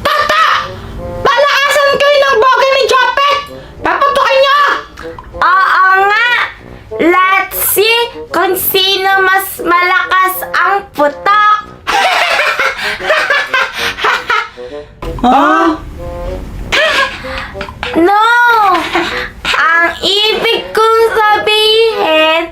Tata! Palakasan kayo ng boga ni Jopet! Paputukin niyo! Oo nga! Let's see kung sino mas malakas ang putok! Ah? No! Ang ibig kong sabihin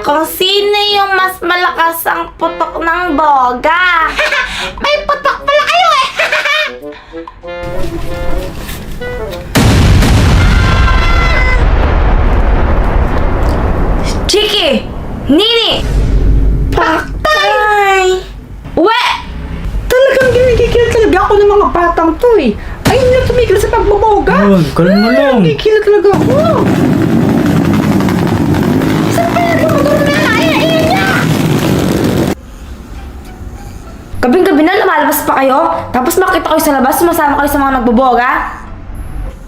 kung sino yung mas malakas ang putok ng boga. May putok pala kayo eh! Chiki! Nini! Patay! We! Talagang ginigigil talaga ako ng mga batang to eh. Ayun na tumigil sa pagbaboga. Kalma lang. Ginigil talaga ako. Saan pa yung gumagano na ayun niya? Gabing-gabi na lumalabas pa kayo, tapos makita kayo sa labas, sumasama kayo sa mga nagboboga?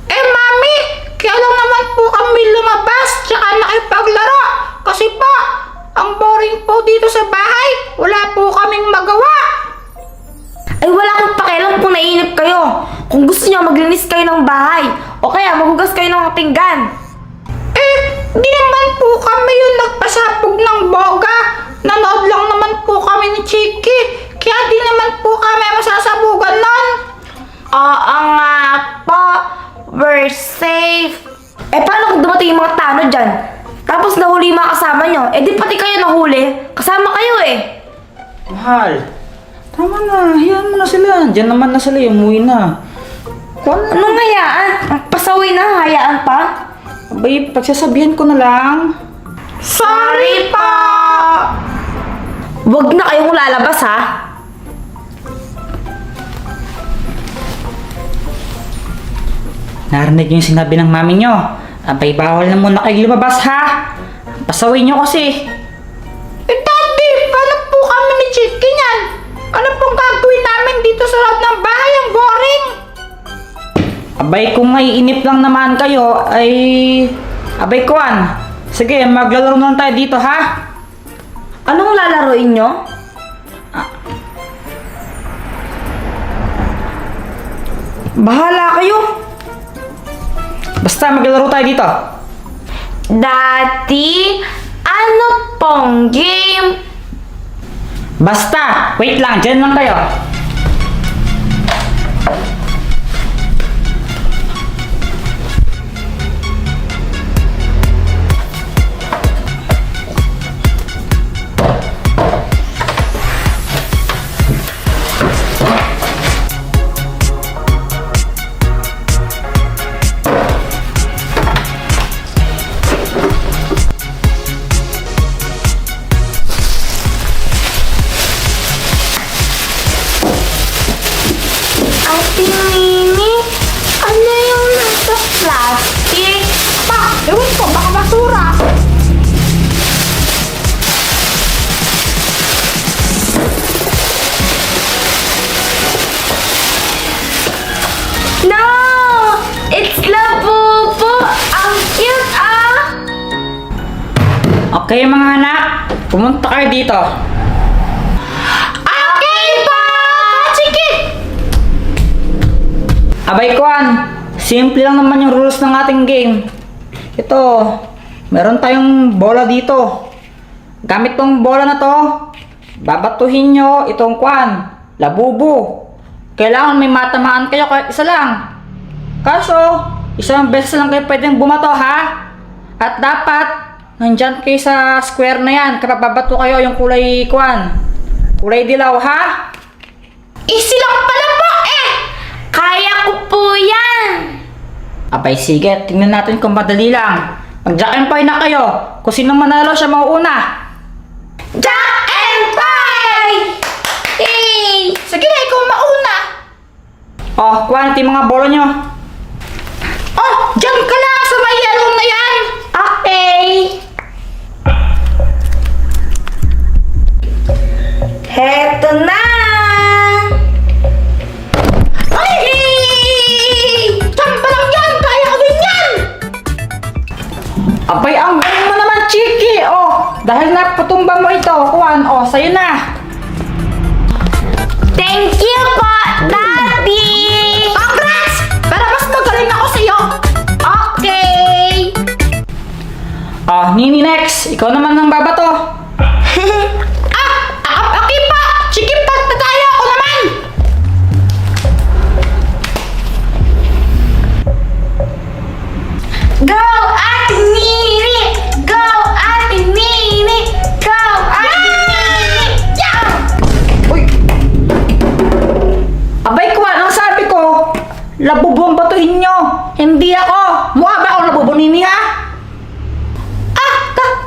Eh mami, kaya lang naman po kami lumabas tsaka nakipaglaro. Kasi po, ang boring po dito sa bahay. Wala po kaming magawa. Ay wala akong pakialam kung naiinip kayo. Kung gusto niyo maglinis kayo ng bahay, o kaya maghugas kayo ng mga pinggan. Eh, di naman po kami yung nagpasapog ng boga. Nanood lang naman po kami ni Chiki. Kaya di naman po kami masasabugan nun. Oo nga po, we're safe. Eh paano kung dumating yung mga tanod dyan? Tapos nahuli yung mga kasama nyo, eh di pati kayo nahuli, kasama kayo eh. Mahal. Tama na. Hayaan mo na sila. Diyan naman na sila. Umuwi na. Anong hayaan? Ang pasaway na, hayaan pa? Abay, pagsasabihan ko na lang. Sorry po! Huwag na kayong lalabas ha. Narinig niyo yung sinabi ng mami niyo. Abay, bawal na muna kayo lumabas ha. Pasaway niyo kasi. Eh, Daddy, paano po kami ni Chiki niyan? Ano pong gagawin namin dito sa loob ng bahay? Ang boring! Abay, kung maiinip lang naman kayo, ay... Abay, kuwan. Sige, maglalaro na lang tayo dito ha. Anong lalaroin nyo? Bahala kayo. Basta maglalaro tayo dito. Dati, ano pong game? Basta, wait lang, dyan lang kayo. Ate Nini, ano yung nasa plastic? Ewan ko, baka basura. No! It's Labubu! Ang cute ah! Okay mga anak, pumunta kayo dito. Okay po! Chiki! Abay kuan, simple lang naman yung rules ng ating game. Ito, meron tayong bola dito. Gamit tong bola na to, babatuhin nyo itong kuan, labubu. Kailangan may matamaan kayo kahit isa lang. Kaso, isang beses lang kayo pwedeng bumato ha. At dapat, nandyan kayo sa square na yan kapag babato kayo yung kulay kuan. Kulay dilaw ha. Easy lang pala po eh! Kaya ko po yan! Abay sige, tingnan natin kung madali lang. Mag-jack and pie na kayo. Kung sino manalo siya mauuna. Jack and Pie! Eh, sige na, ikaw mauna. Oh, kuha natin yung mga bola nyo. Oh, dyan ka lang sa may yellow na yan. Okay! Heto na! Ay! Dyan pa lang yan, kaya ko din yan. Abay, ang galing mo naman, Chiki. Oh, dahil napatumba mo ito, kuhan. Oh, sa'yo na. Thank you po, Daddy! Labubo ang batuhin nyo! Hindi ako! Mukha ba ako labubo, Nini, ha?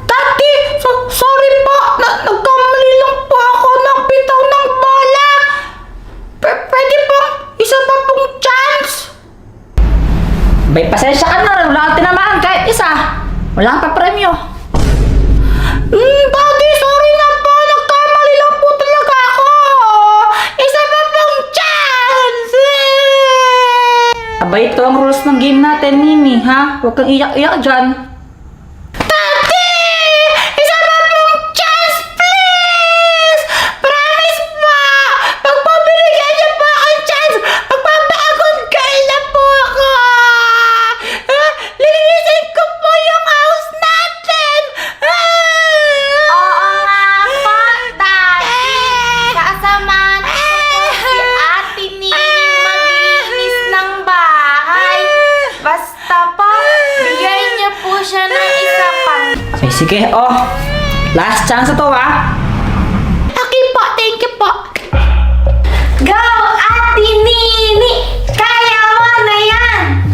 Daddy, sorry po. Nagkamali lang po ako ng bitaw ng bola. Pwede pong isa pa pong chance. Bay, pasensya ka na. Wala kang tinamaan kahit isa. Wala kang papremyo. Daddy, sorry na po. Nagkamali lang po talaga ako. Isa pa pong chance. Abay, ito ang rules ng game natin, Nini, ha? Huwag kang iyak-iyak dyan. Daddy, isa pa pong chance, please. Promise po. Pag pabigyan niyo po akong chance, magpapaagod kayo na po ako. Lilinisin ko po yung house natin. Oo nga po, Daddy. Sasamahan ko po si Ate Nini maglinis ng bahay. Basta po, bigyan niyo po siya ng isa pang. Okay, sige, oh. Last chance na to, ha? Okay po, thank you po. Go, Ate Nini! Kaya mo na yan!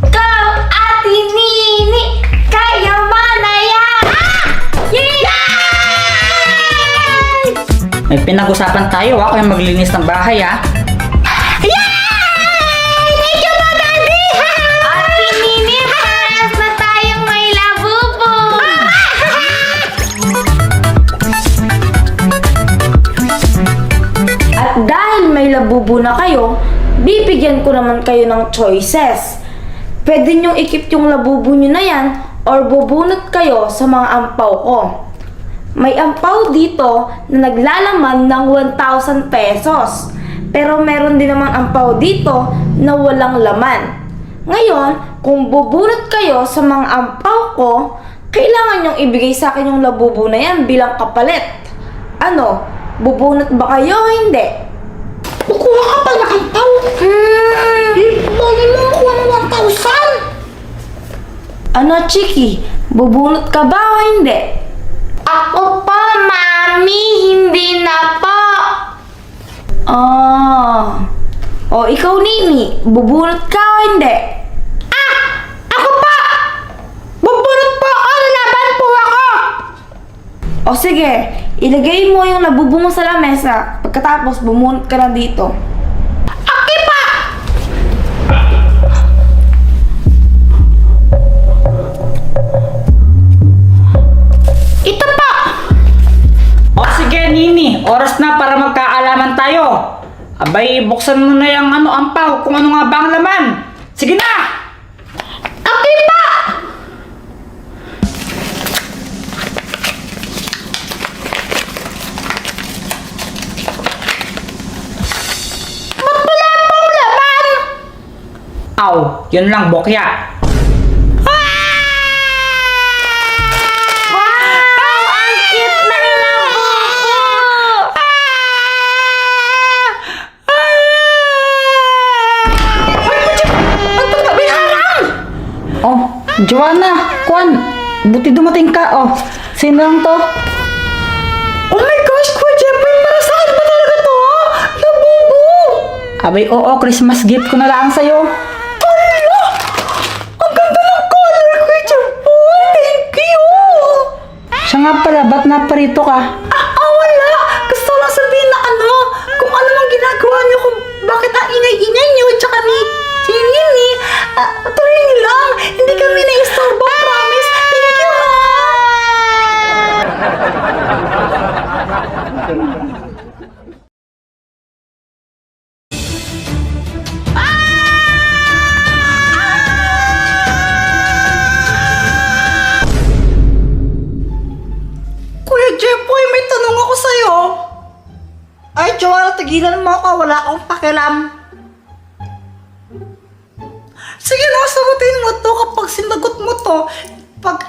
Go, Ate Nini! Kaya mo na yan! May pinag-usapan tayo, ha? Kung maglinis ng bahay, ha? Thank you po, Daddy. Ate Nini, paras na tayong may labubo! At dahil may labubo na kayo, bibigyan ko naman kayo ng choices. Pwede nyo ikip yung labubo nyo na yan or bubunot kayo sa mga ampaw ko. May ampaw dito na naglalaman ng 1,000 pesos. Pero meron din namang ampaw dito na walang laman. Ngayon, kung bubunot kayo sa mga ampaw ko, kailangan nyong ibigay sa akin yung labubo na yan bilang kapalit. Ano? Bubunot ba kayo o hindi? Kukuha ka pala ng tao. Bakit mo makuha ng 1,000? Ano, Chiki? Bubunot ka ba o hindi? Ako po, Mami. Hindi na po. O ikaw, Nini, bubunot ka o hindi? Ako po. Bubunot po ako. Lalaban po ako. O sige, ilagay mo yung labubo mo sa lamesa. Pagkatapos, bumunot ka na dito. Okay pa. Ito pa. O sige, Nini. Oras na para magkaalaman tayo. Abay, buksan mo na yung ampaw kung ano nga ba ang laman. Sige na! Okay pa. Ba't wala pong laman? Aw, yun lang, bokya. Wow! Ang cute ng labubo! Oh, Joanna, Kwan, buti dumating ka. Oh, sino lang to? Oh my gosh, Kuya Jeffrey, para sa akin ba talaga to? Labubo! Abay, oo, Christmas gift ko na lang sa'yo. Ala! Ang ganda ng color, Kuya Jeffrey! Thank you! Siya nga pala, ba't naparito ka? Wala! Gusto ko lang sabihin na kung ano mang ginagawa niyo, kung bakit ang ingay-ingay niyo, tsaka ni Nini. Tuloy niyo lang, hindi kami na-istorbo, promise. Thank you, ha! Kuya Jeffoy, may tanong ako sa'yo. Ay, Joanna, tigilan mo ako. Wala akong pakialam. Sige na, sagutin mo to kapag sinagot mo to.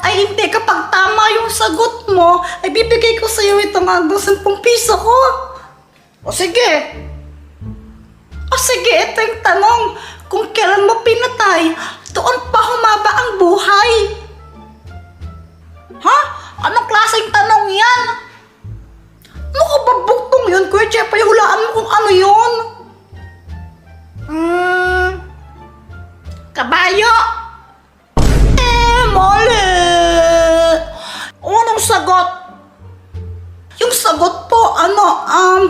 Hindi, kapag tama yung sagot mo, ay bibigay ko sa'yo itong 10 piso ko. O sige. Ito yung tanong. Kung kailan mo pinatay, doon pa humaba ang buhay. Ha? Anong klaseng tanong yan? Ano ka ba buktong yun, Kuya Jeffoy? Hulaan mo kung ano yun. kabayo. Mali. Anong sagot? Yung sagot po,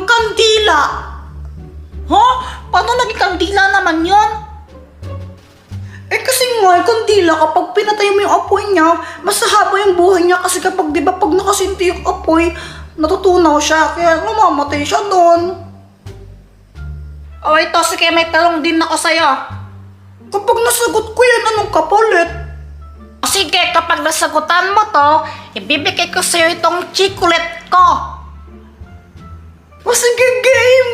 kandila. Paano naging kandila naman yon? Kasi nga, kandila, kapag pinatay mo yung apoy niya, mas haba yung buhay niya kasi kapag, di ba, pag nakasinti yung apoy, natutunaw siya, kaya namamatay siya doon. O ito, sige, may talong din ako sa'yo. Kapag nasagot ko yan, anong kapalit? O sige, kapag nasagutan mo to, ibibigay ko sa'yo itong chocolate ko. Sige, game!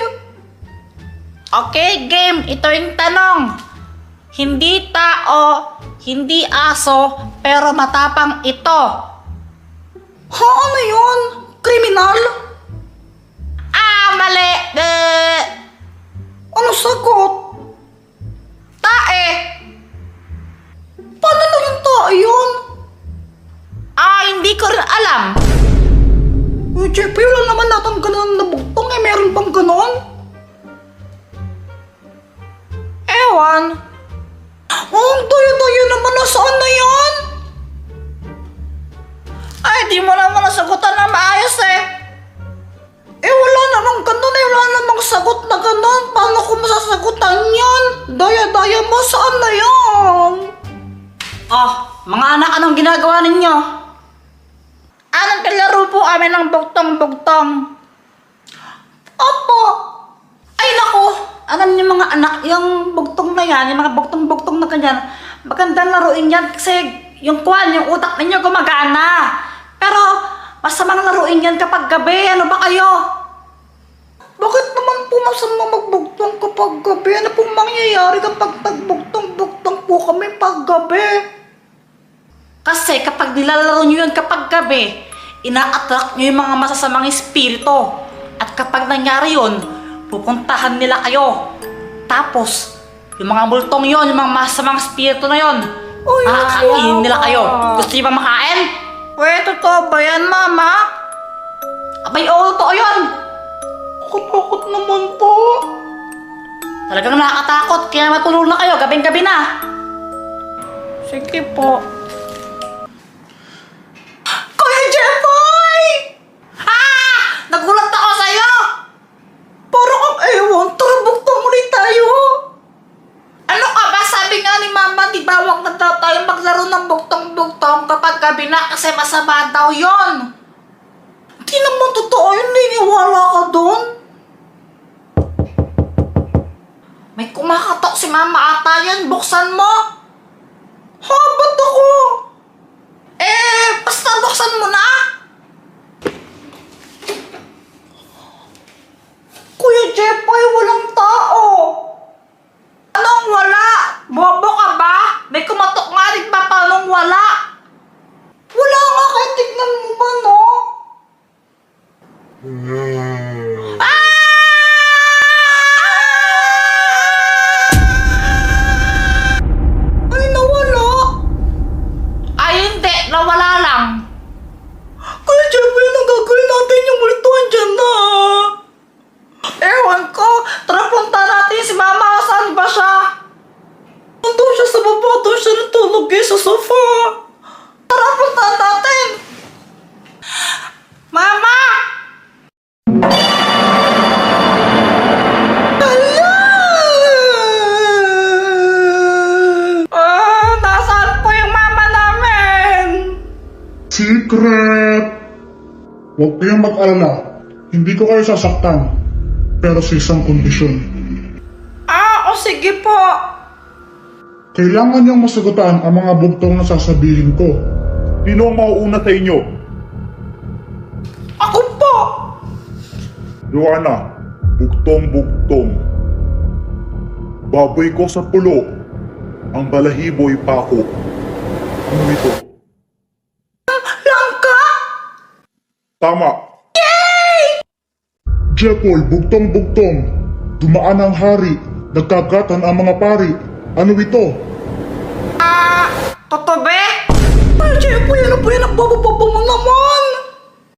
Okay, game. Ito yung tanong. Hindi tao, hindi aso, pero matapang ito. Ano yun? Kriminal? Mali. Ano sagot? Tae. Paano naging tao yun? Hindi ko rin alam. Jeffrey, wala naman natin ganun na bugtong meron bang ganon? Ewan. Ang daya-daya naman, nasaan na yan? Di mo naman nasagutan na maayos eh. Wala namang ganon wala namang sagot na ganon. Paano ko masasagutan yan? Daya-daya mo, saan na yan? Mga anak, anong ginagawa ninyo? Anong kalaro po amin ng bugtong-bugtong? Opo. Ay nako, alam niyo mga anak, yung bugtong na yan, yung mga bugtong-bugtong na ganyan, magandang laruin yan kasi yung kwan, yung utak ninyo gumagana. Pero masamang laruin yan kapag gabi, ano ba kayo? Bakit naman po masama magbugtong kapag gabi? Ano pong mangyayari kapag nagbugtong-bugtong po kami pag gabi? Kasi kapag nilalaro nyo yun kapag gabi, ina-attract nyo yung mga masasamang espiritu. At kapag nangyari yun, pupuntahan nila kayo. Tapos, yung mga multong yun, yung mga masasamang espiritu na yun, makakainin nila kayo. Gusto nyo bang makain? Totoo ba yan, Mama? Abay, oo, totoo yun. Katakot naman po. Talagang nakakatakot, kaya matulog na kayo, gabing-gabi na. Sige po. Kuya Jeffoy! Nagulat ako sa'yo! Parang ang ewan, tara bugtong ulit tayo. Ano ka ba? Sabi nga ni Mama, di ba huwag na daw tayo maglaro ng bugtong-bugtong kapag gabi na kasi masama daw yon. Di naman totoo yun, niniwala ka doon? May kumakatok si Mama ata yan, buksan mo! Ba't ako? Basta buksan mo na! Kuya Jeffoy, walang tao. Anong wala? Bobo ka ba? May kumatok nga rin ba paanong wala? Wala nga, kahit tignan mo ba, no? Ay, nawala. Ay hindi, nawala lang. Kuya Jeffoy, anong gagawin natin yung multuhan dyan na? Ewan ko, tara punta natin si Mama, saan ba siya? Nandun siya sa baba, doon siya natulog sa sofa. Tara punta natin! Mama! Nasaan po yung mama namin? Secret! Huwag kayong mag-alala. Hindi ko kayo sasaktan. Pero sa isang kondisyon. O sige po. Kailangan niyong masagutan ang mga bugtong na sasabihin ko. Sino ang mauuna sa inyo? Ako po! Joanna, bugtong-bugtong. Baboy ko sa pulo. Ang balahibo'y pako. Ano ito? Langka! Tama. Jeffoy, bugtong-bugtong. Dumaan ang hari. Nagkagatan ang mga pari. Ano ito? Totobe? Kuya Jeffoy, ano po yan? Nagbababa mo naman.